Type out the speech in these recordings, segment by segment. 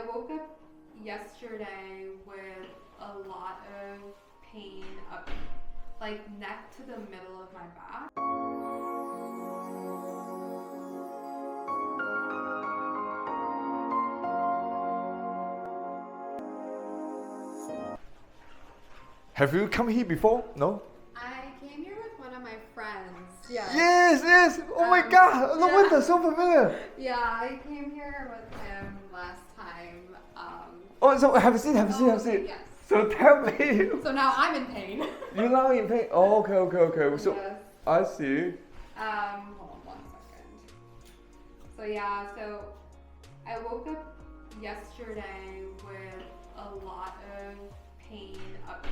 I woke up yesterday with a lot of pain up, like neck to the middle of my back. Have you come here before? No? I came here with one of my friends. Yeah. Yes! Oh my god! No wonder, so familiar! Yeah, I came here with him last time. Oh, so have you seen? Yes. So tell me. So now I'm in pain. You're now in pain? Oh, okay. So, Yes. I see. Hold on 1 second. So yeah, so I woke up yesterday with a lot of pain up,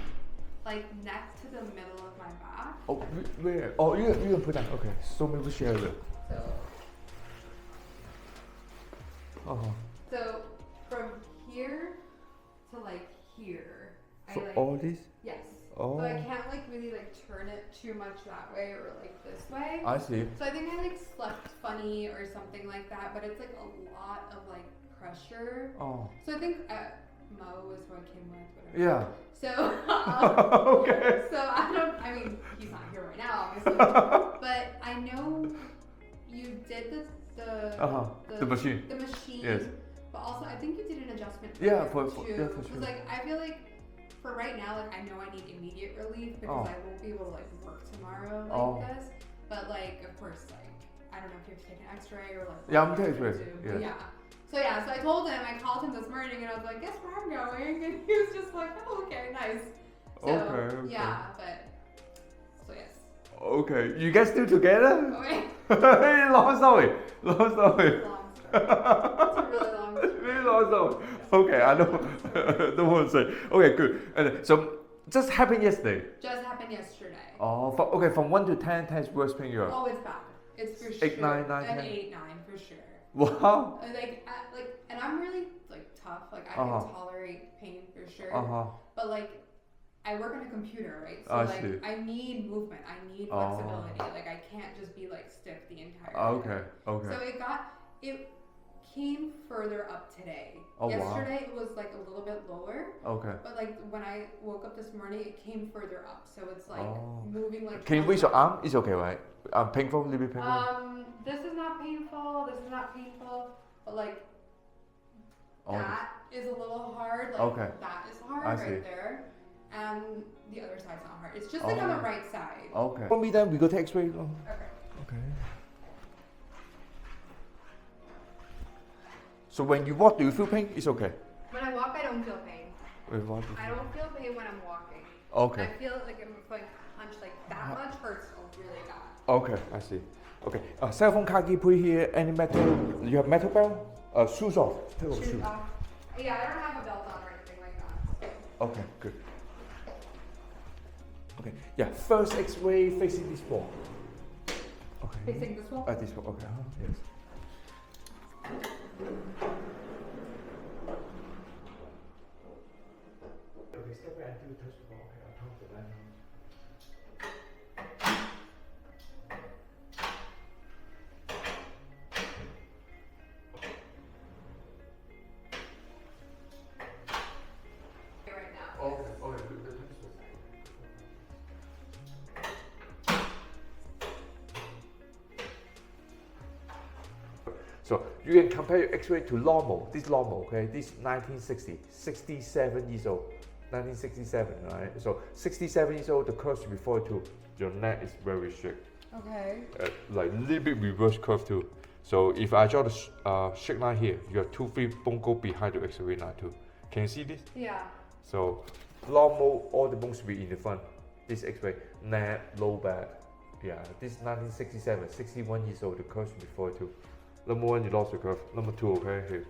like neck to the middle of my back. Oh, where? Oh, you can put that. Okay, so maybe share it. So from here to like here. So all this? Yes. Oh. So I can't like really like turn it too much that way or like this way. I see. So I think I like slept funny or something like that, but it's like a lot of like pressure. Oh. So I think Mo was who I came with, whatever. Yeah. So Okay. So I mean he's not here right now obviously, but I know you did The machine. The machine. Yes. But also I think you did an adjustment For too. sure. Because like I feel like for right now, like I know I need immediate relief because I won't be able to like work tomorrow like this. But like of course like I don't know if you have to take an X-ray or like Yeah, I'm taking X-ray. Yeah. So I told him, I called him this morning and I was like, guess where I'm going? And he was just like, oh okay, nice. So Okay. yeah, but so yes. Okay, you guys still together? Okay. Long story. Long story. It's a really long story. Really long story. Okay, I don't want to say. Okay, good. And so, just happened yesterday. Just happened yesterday. Oh, from 1 to 10, 10 is worst pain you have. Oh, it's bad. It's for 8, sure. 9, 9, An 10. 8, 9 for sure. Wow. And I'm really like tough. Like I can tolerate pain for sure. But like I work on a computer, right? So like I need movement. I need flexibility. Like I can't just be like stiff the entire time. Okay. So it came further up today. Oh, yesterday it was like a little bit lower. Okay. But like when I woke up this morning, it came further up. So it's like moving like. Can you raise your arm? It's okay, right? Painful, a little bit painful. This is not painful. This is not painful. But like that is a little hard. Like that is hard right there. And the other side's not hard. It's just like on the right side. Okay. For me then, we go to X-ray. Okay. So when you walk, do you feel pain? It's okay. When I walk, I don't feel pain. I don't feel pain when I'm walking. Okay. I feel like I'm like punched like that much hurts really bad. Okay, I see. Okay. Cell phone card key put here. Any metal? You have metal belt? Shoes off. Shoes off. Yeah, I don't have a belt on or anything like that. Okay, good. Okay. Yeah. First X-ray facing this wall. Okay. Facing this wall? This wall. Okay. Yes. Okay, step back and do touch the ball. Okay, I'll talk to that now. Right now. Okay, good. So you can compare your X-ray to normal. This normal, okay? This 1960, 67 years old. 1967, right? So 67 years old, the curve should be 42. Your neck is very strict. Okay. Like little bit reverse curve too. So if I draw the straight line here, your 2 3 bone go behind the X-ray line too. Can you see this? Yeah. So normal, all the bones should be in the front. This X-ray, neck, low back. Yeah, this 1967, 61 years old, the curve should be 42. Number 1, you lost the curve. Number 2, okay, here.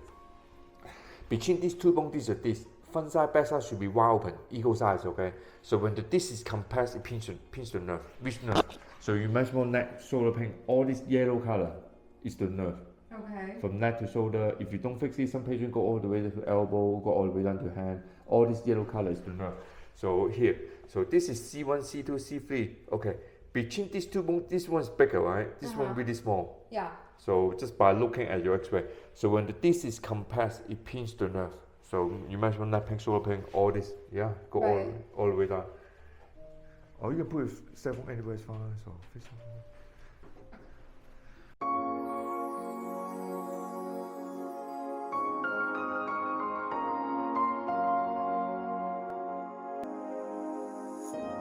Between these two bones, this is this. Front side, back side should be wide open, equal size, okay? So when the disc is compressed, it pinch the nerve. Which nerve? So you measure neck, shoulder pain, all this yellow color is the nerve. Okay. From neck to shoulder, if you don't fix it, some patients go all the way to elbow, go all the way down to hand. All this yellow color is the nerve. So here, so this is C1, C2, C3, okay. Between these two bones, this one's bigger, right? This one really small. Yeah. So just by looking at your X-ray, so when the disc is compressed, it pinches the nerve. So you mentioned neck pain, shoulder pain, all this, yeah, go Right. all the way down. Or you can put it several anywhere is fine. So